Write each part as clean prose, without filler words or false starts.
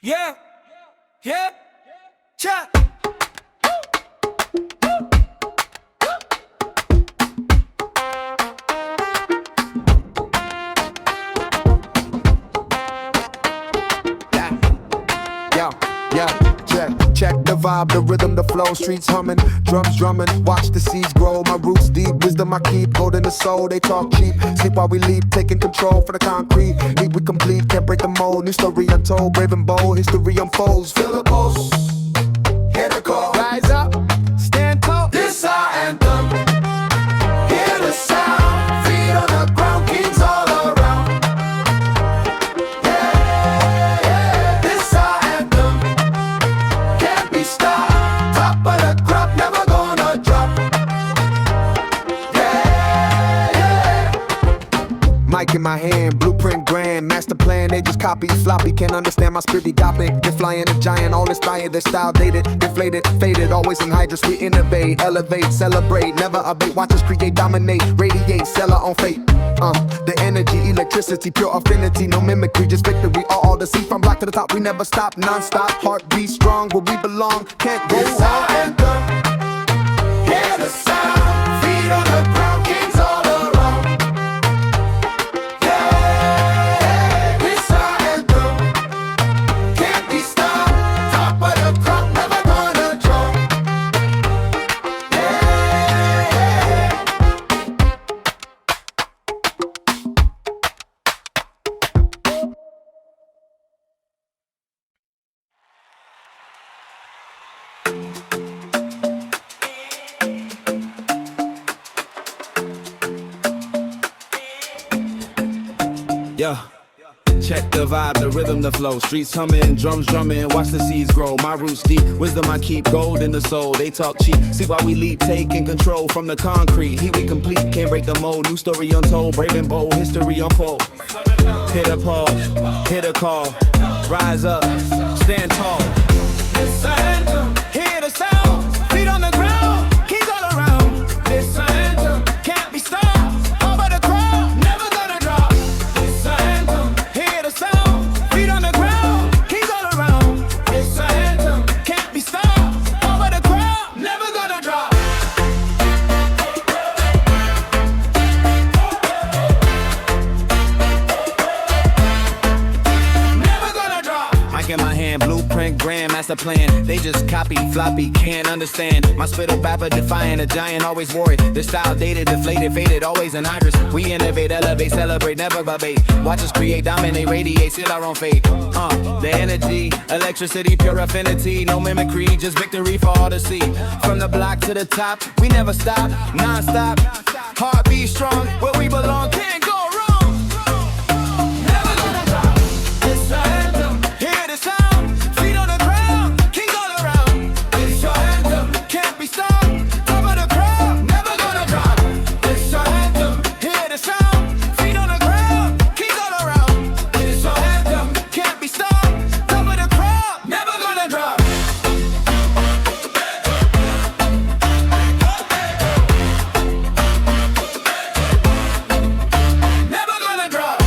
Yeah, yeah, cha. Check the vibe, the rhythm, the flow, streets humming, drums drumming, watch the seeds grow. My roots deep, wisdom I keep, gold in the soul. They talk cheap, sleep while we leap, taking control for the concrete. Need we complete, can't break the mold. New story untold, brave and bold, history unfolds. Feel the pulse, hear the call. Rise up, stand tall. This our anthem. Hear the sound, feet on the ground, kings all around. Yeah, yeah, this our anthem. Can't be stopped. Top of the crop, never gonna drop. Yeah, yeah. Mic in my hand, blueprint grand, master plan. They just copy, floppy. Can't understand my spirit, gopping. They're flying a giant, all inspired. Their style dated, deflated, faded. Always in hydras, we innovate, elevate, celebrate. Never abate, watch us create, dominate, radiate, sell our own fate. The energy, electricity, pure affinity, no mimicry, just victory. All the sea from block to the top, we never stop, non-stop. Heartbeat strong, where we belong, can't go wrong. Anthem, hear the sound, feet on the ground, kings all around. Yeah, this our anthem, can't be stopped. Top of the crop, never gonna drop. Yeah. Yeah. Check the vibe, the rhythm, the flow. Streets humming, drums drumming, watch the seeds grow. My roots deep, wisdom I keep, gold in the soul. They talk cheap, see why we leap, taking control from the concrete. Heat we complete, can't break the mold. New story untold, brave and bold, history unfold. Hit a pause, hit a call, rise up, stand tall. Hear the sound, feet on the ground, keys all around. This anthem can't be stopped. Over the crowd, never gonna drop. This anthem, hear the sound, feet on the ground, keys all around. This anthem can't be stopped. Over the crowd, never gonna drop. Never gonna drop. Mic in my hand, blueprint, grand master plan. They just copy, floppy, can't understand. My spit up rapper defiant, a giant always worried. Their style dated, deflated, faded, always an hydras. We innovate, elevate, celebrate, never abate. Watch us create, dominate, radiate, seal our own fate. The energy, electricity, pure affinity, no mimicry, just victory for all to see. From the block to the top, we never stop, non-stop. Heartbeat strong, where we belong, can't go wrong. Never gonna drop. It's our anthem. Hear the sound, feet on the ground, kings all around. It's your anthem, can't be stopped. Top of the crowd, never gonna drop. It's your anthem. Hear the sound, feet on the ground, kings all around. It's your anthem, can't be stopped. Top of the crowd, never gonna drop. Never gonna drop.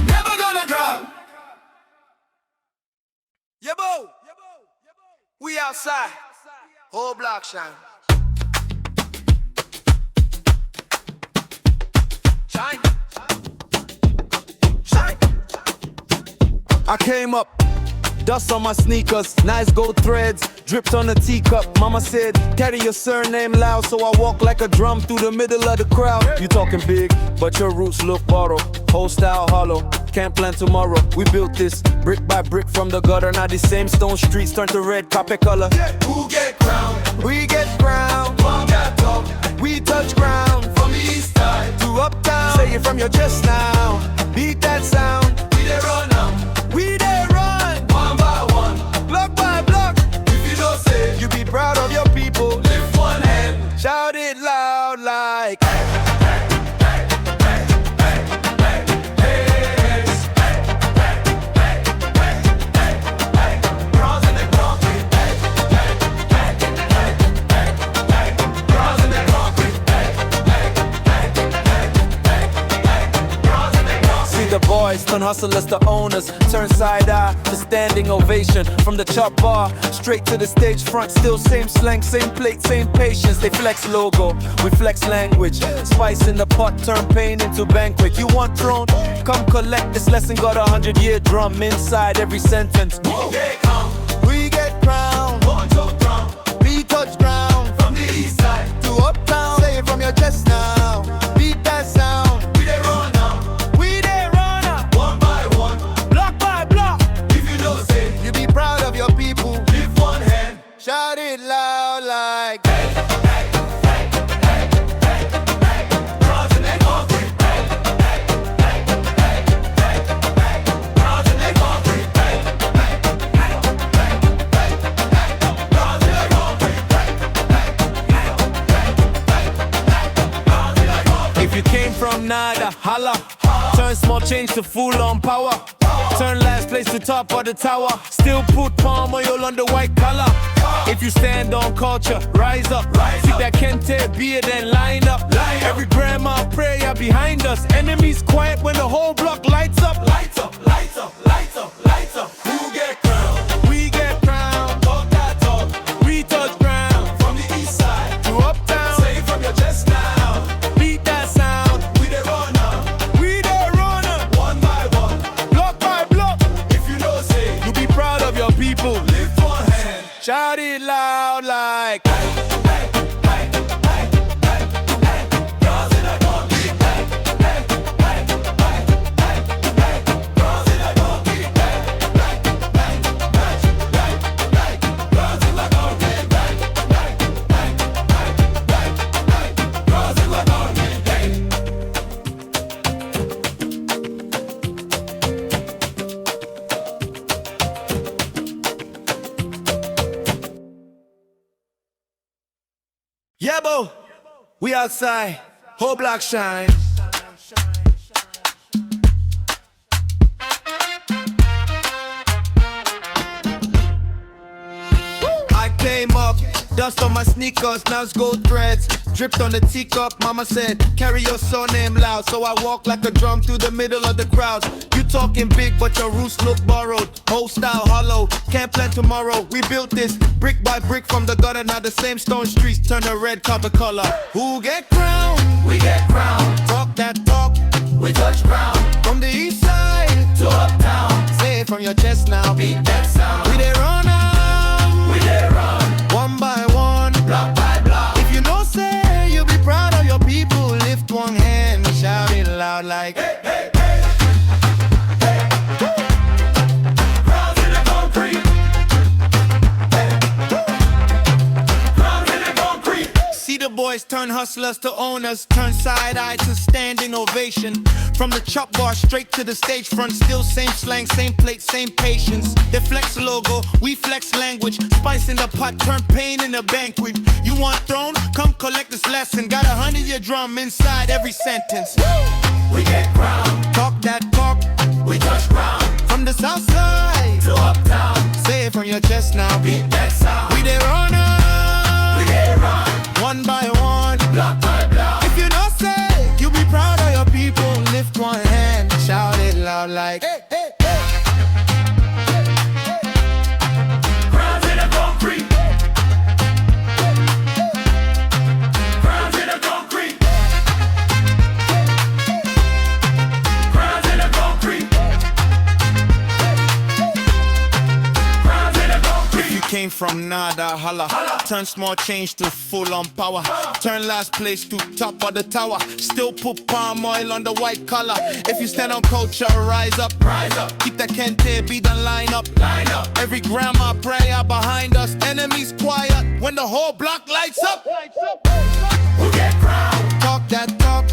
Never gonna drop. Yabo, we outside. Whole block shine. Shine. Shine. I came up, dust on my sneakers, nice gold threads, dripped on a teacup. Mama said, carry your surname loud, so I walk like a drum through the middle of the crowd. You talking big, but your roots look borrowed. Whole style hollow, can't plan tomorrow. We built this brick by brick from the gutter. Now the same stone streets turn to red carpet color. Who get crowned? We get crowned, One got top. we touch ground. From the east side, To uptown, say it from your chest now. Beat that sound, we dey run now. we there run. One by one, Block by block, if you don't say, you be proud of your people. lift one hand. Shout it loud like Bronze in the concrete. Bronze in the concrete. the boys, turn hustlers to owners. Turn side eye to standing ovation. From the chop bar, straight to the stage front. Still same slang, same plate, same patience. They flex logo, we flex language. Spice in the pot, turn pain into banquet. You want throne? Come collect this lesson. Got 100-year drum inside every sentence. Okay, come. We get crowned. One, two, drum. We touch ground. From the east side to uptown. Say it from your chest now. Beat that sound. we dey run now. We there run up. One by one. Block by block. If you know say, You be proud of your people. lift one hand. Shout it loud like Cross the neck concrete. Cross the neck concrete. Cross the neck concrete. if you came from nada, holla. Turn small change to full on power. Turn last place to top of the tower. Still put palm oil on the white collar. If you stand on culture, rise up. Keep that kente beard and line up. Every grandma prayer behind us. Enemies quiet when the whole block lights up. Lights up, lights up, lights up, lights up. Who get crowned? We get crowned. Talk that talk. We touch ground. From the east side. To uptown. Say it from your chest now. Beat that sound. We dey run now. We the runner. One by one. Block by block. If you know say, You be proud of your people. lift one hand. Shout it loud like Cross the neck concrete. Cross the neck concrete. Cross the neck concrete. Cross the neck concrete. Yeah, bo, we outside, whole block shine. I came up, dust on my sneakers, now it's gold threads. Dripped on the teacup, mama said, carry your surname loud. So I walk like a drum through the middle of the crowd. You talking big, but your roots look borrowed. Whole style hollow, can't plan tomorrow. We built this brick by brick from the gutter. Now the same stone streets turn a red carpet color. Who get crowned? We get crowned. Talk that talk. We touch ground. From the east side To uptown. say it from your chest now. Beat that sound. We they run now. We dey run. One by one. Block by block. If you know say you be proud of your people, lift one hand, shout it loud like Hey, hey, hey. Cross in the concrete. Cross in the concrete. See the boys turn hustlers to owners, turn side eye to standing ovation. From the chop bar straight to the stage front, still same slang, same plate, same patience. They flex logo, we flex language. Spice in the pot, turn pain in a banquet. You want throne? Come collect this lesson. Got 100-year drum inside every sentence. We get crowned. Talk that talk We touch ground. from the south side. To uptown. Say it from your chest now. Beat that sound. We they run We up, dey run. one by one. Block by block. If you don't say, you be proud of your people. Lift one hand, shout it loud like hey, hey, hey. Crowns in the concrete. Crowns in the concrete. Crowns in the concrete. Crowns in the concrete. If you came from nada, holla. Turn small change to full on power. Turn last place to top of the tower. Still put palm oil on the white collar. If you stand on culture, rise up. Rise up. Keep that kente beat and line up. Line up. Every grandma prayer behind us. Enemies quiet when the whole block lights up. Who get crowned? Talk that talk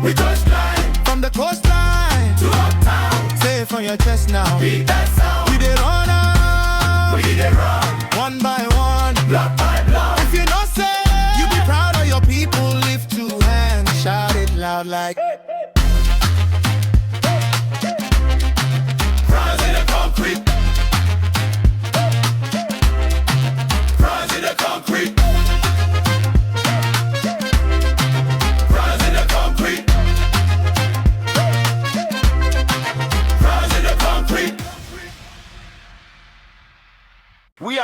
We touch line. from the coastline. To uptown. Say it from your chest now. Beat that sound. We did run up, We dey run. one by one. Block by block. If you don't say, you be proud of your people. Lift two hands, shout it loud like Crowns in the concrete. Crowns in the concrete. Crowns in the concrete.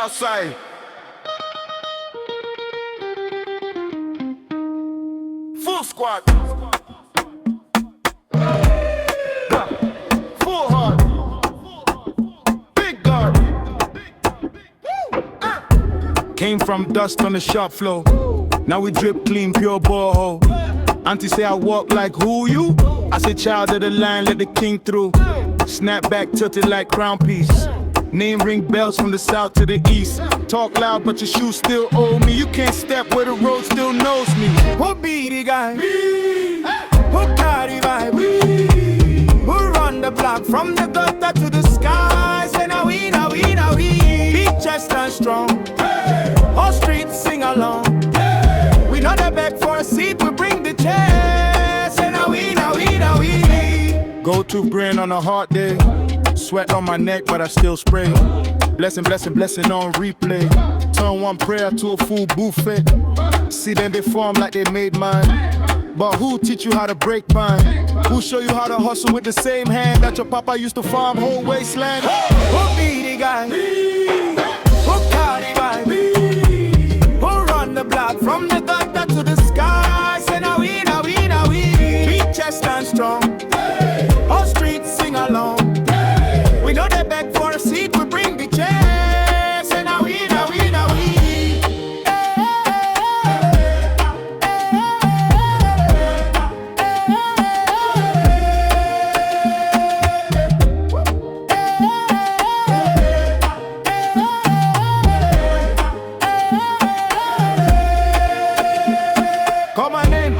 outside. Full squad. Full hard. Big guard. Came from dust on the shop floor. Now we drip clean, pure borehole. Auntie say I walk like who you? I say child of the line, let the king through. Snap back, tilted like crown piece. Name ring bells from the south to the east. Talk loud, but your shoes still owe me. You can't step where the road still knows me. Who be the guy? Me. Who carry vibe? We. Who run the block from the gutter to the sky? Say now we, now we, now we. Big chest and strong. Hey. All streets sing along. Hey. We know they beg for a seat, we bring the chair. Say now we, now we, now we. Go to brain on a hot day. Sweat on my neck, but I still spray. Blessing, blessing, blessing on replay. Turn one prayer to a full buffet. See them they form like they made mine. But who teach you how to break mine? Who show you how to hustle with the same hand that your papa used to farm whole wasteland? Who be the guy? Who carry vibe? Who run the block from the gutter to the sky? Say now we, now we, now we. Big chest and strong. All streets sing along. We know they beg for a seat, we bring the chairs. And now we, now we, now we. Call my name,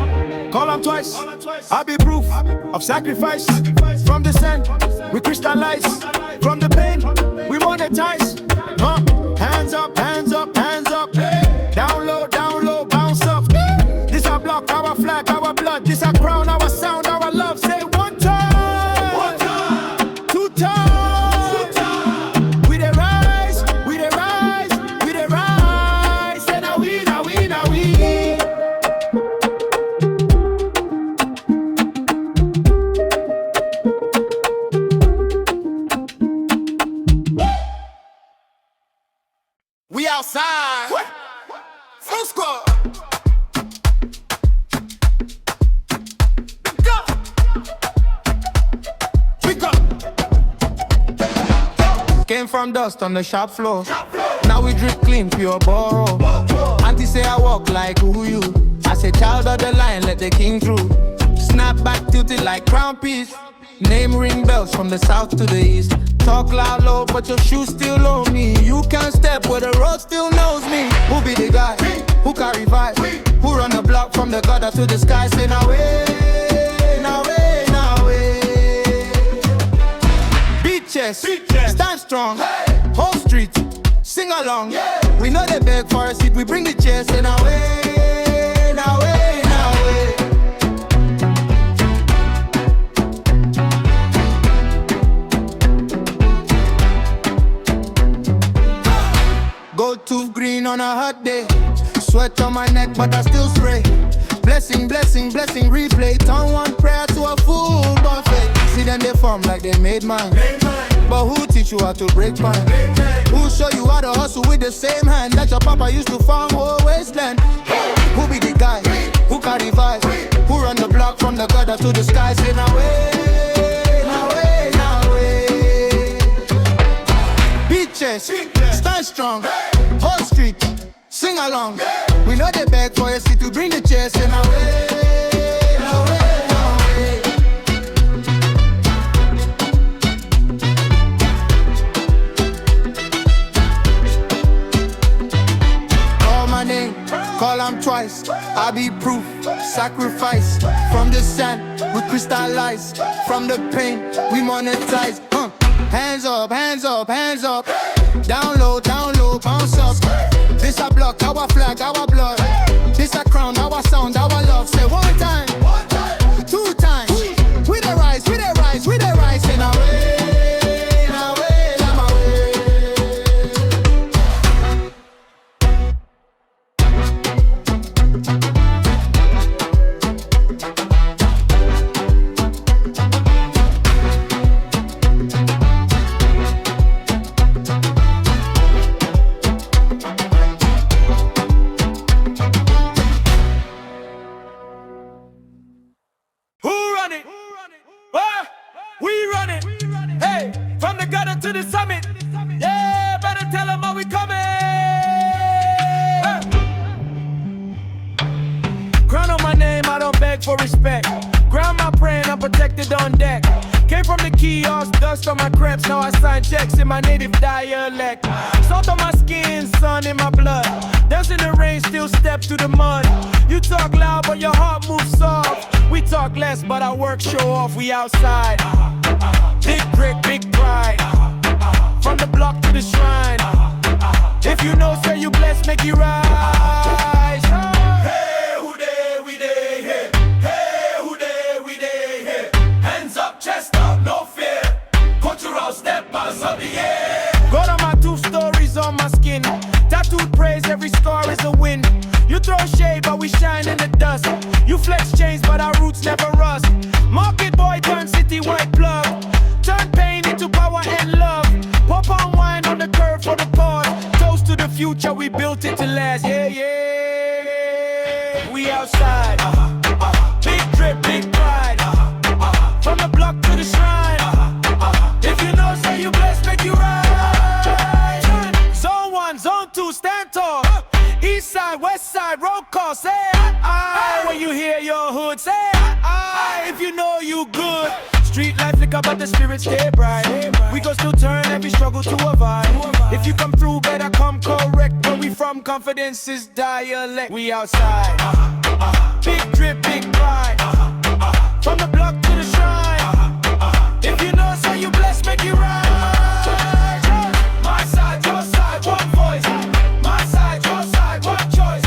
call them twice. I'll be proof of sacrifice. From the sand, we crystallize. From the pain, we monetize. Hands up, hands up, hands up. Down low, bounce up. This our block, our flag, our blood. This our crown, our sound, our love. Say one time, one time, two times. We dey rise, we dey rise, we dey rise. Say now we, now we, now we. We outside. What? Full squad. Pick up. Came from dust on the shop floor. Now we drip clean, pure borrow. Auntie say I walk like who you? I say child of the lion, let the king through. Snap back, tilted like crown piece. Name ring bells from the south to the east. Talk loud, low, but your shoes still owe me. You can't step where the road still knows me. Who be the guy? Who carry vibe? Who run the block from the gutter to the sky? Say now way, now way, now way. Beat chest, stand strong. Whole street, sing along. We know they beg for a seat, we bring the chairs. Say now way, now way, now way. Go to green on a hot day. Sweat on my neck, but I still spray. Blessing, blessing, blessing, replay. Turn one prayer to a full buffet. See them they form like they made mine. But who teach you how to break mine? Who show you how to hustle with the same hand that your papa used to farm whole wasteland? Who be the guy? Who carry vibe? Who run the block from the gutter to the sky? Say now way, now way, now way. Beat chest, stand strong. Whole street, sing along. We know they beg for a seat to bring the chairs. Say now way, now way, now way. Call my name, call them twice. I be proof, sacrifice. From the sand, we crystallize. From the pain, we monetize. Hands up, hands up, hands up. Down low, bounce up. This a block, our flag, our blood. This a crown, our sound, our love. Say one time, two times. We dey rise, we dey rise, we dey rise. Say now way, now way, now way. gather to the summit. Yeah, better tell them how we coming. Crown on my name, I don't beg for respect. Ground my praying, I'm protected on deck. Came from the kiosk, dust on my crepes. Now I sign checks in my native dialect. Salt on my skin, sun in my blood. Dance in the rain, still step through the mud. You talk loud, but your heart moves soft. We talk less, but our work show off. We outside. Big brick, big pride. From the block to the shrine. If you know, say you blessed, make you rise. Hey, who dey, we dey here. Hey, who dey, we dey here. Hands up, chest out, no fear. Cultural steppers of the year. God on my 2 stories on my skin. Tattooed praise, every scar is a win. You throw shade, but we shine in the dust. You flex chains, but our roots never rust. Market boy turn city white plug. Turn pain into power and love. Pop on wine on the curve for the pause. Toast to the future, we built it to last. Yeah, yeah. We outside. Big drip, big pride. From the block to the shrine. If you know, say you blessed, make you right. Zone 1, zone 2, stand tall. East side, west side, roll call, say aye. When you hear your hood, say aye. If you know you good. Street life flicker, but the spirit stay bright. We gon' still turn every struggle to a vibe. If you come through, better come correct. Where we from, confidence is dialect. We outside. Big drip, big pride. From the block to the shrine. If you know, say you blessed, make you right. My side, your side, one voice. My side, your side, one choice.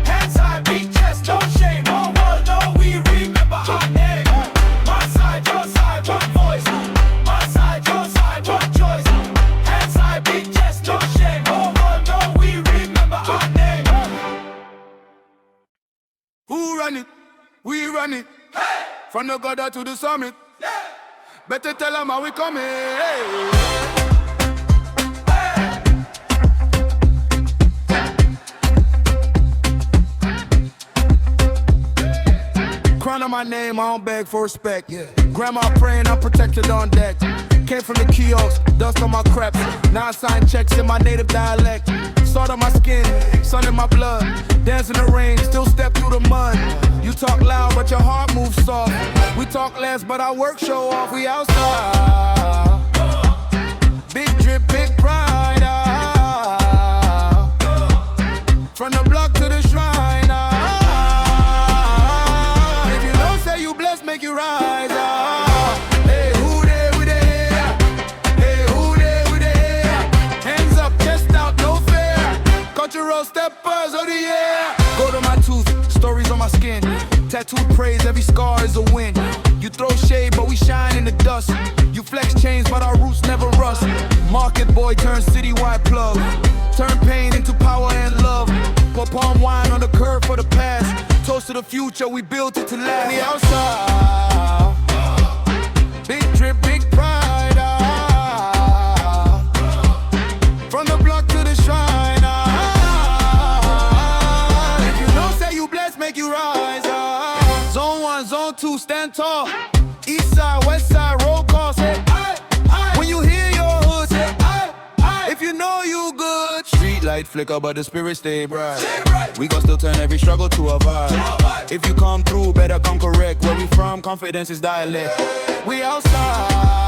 Hands high, beat chest, no shame. All world know we remember our name. My side, your side, one voice. My side, your side, one choice. Hands high, beat chest, no shame. All world know we remember our name. Who run it? We run it. Hey! From the gutter to the summit. Yeah! Better tell them how we coming. Crown on my name, I don't beg for respect. Yeah. Grandma praying, I'm protected on deck. Came from the kiosk, dust on my crepe. Now I sign checks in my native dialect. Salt on my skin, sun in my blood. Dance in the rain, still step through the mud. You talk loud, but your heart moves soft. We talk less, but our work show off. We outside. Big drip, big pride. From the block to the shrine. If you don't say you blessed, make you rise. Hey, who there, we there? Hey, who there, we there? Hands up, chest out, no fear. Cultural steppers of the year. Go to my tooth, stories on my skin. Tattooed praise, every scar is a win. You throw shade, but we shine in the dust. You flex chains, but our roots never rust. Market boy turn citywide plug. Turn pain into power and love. Pour palm wine on the curve for the past. Toast to the future, we built it to last. We outside. Big drip, big pride. From the block to the shrine. If you don't say you blessed, make you rise. Zone 1, zone 2, stand tall. East side, west side, roll call, say aye, aye. When you hear your hood, say aye, aye. If you know you good. Street light flicker, but the spirit stay bright. We gon' still turn every struggle to a vibe. If you come through, better come correct. Where we from, confidence is dialect. We outside.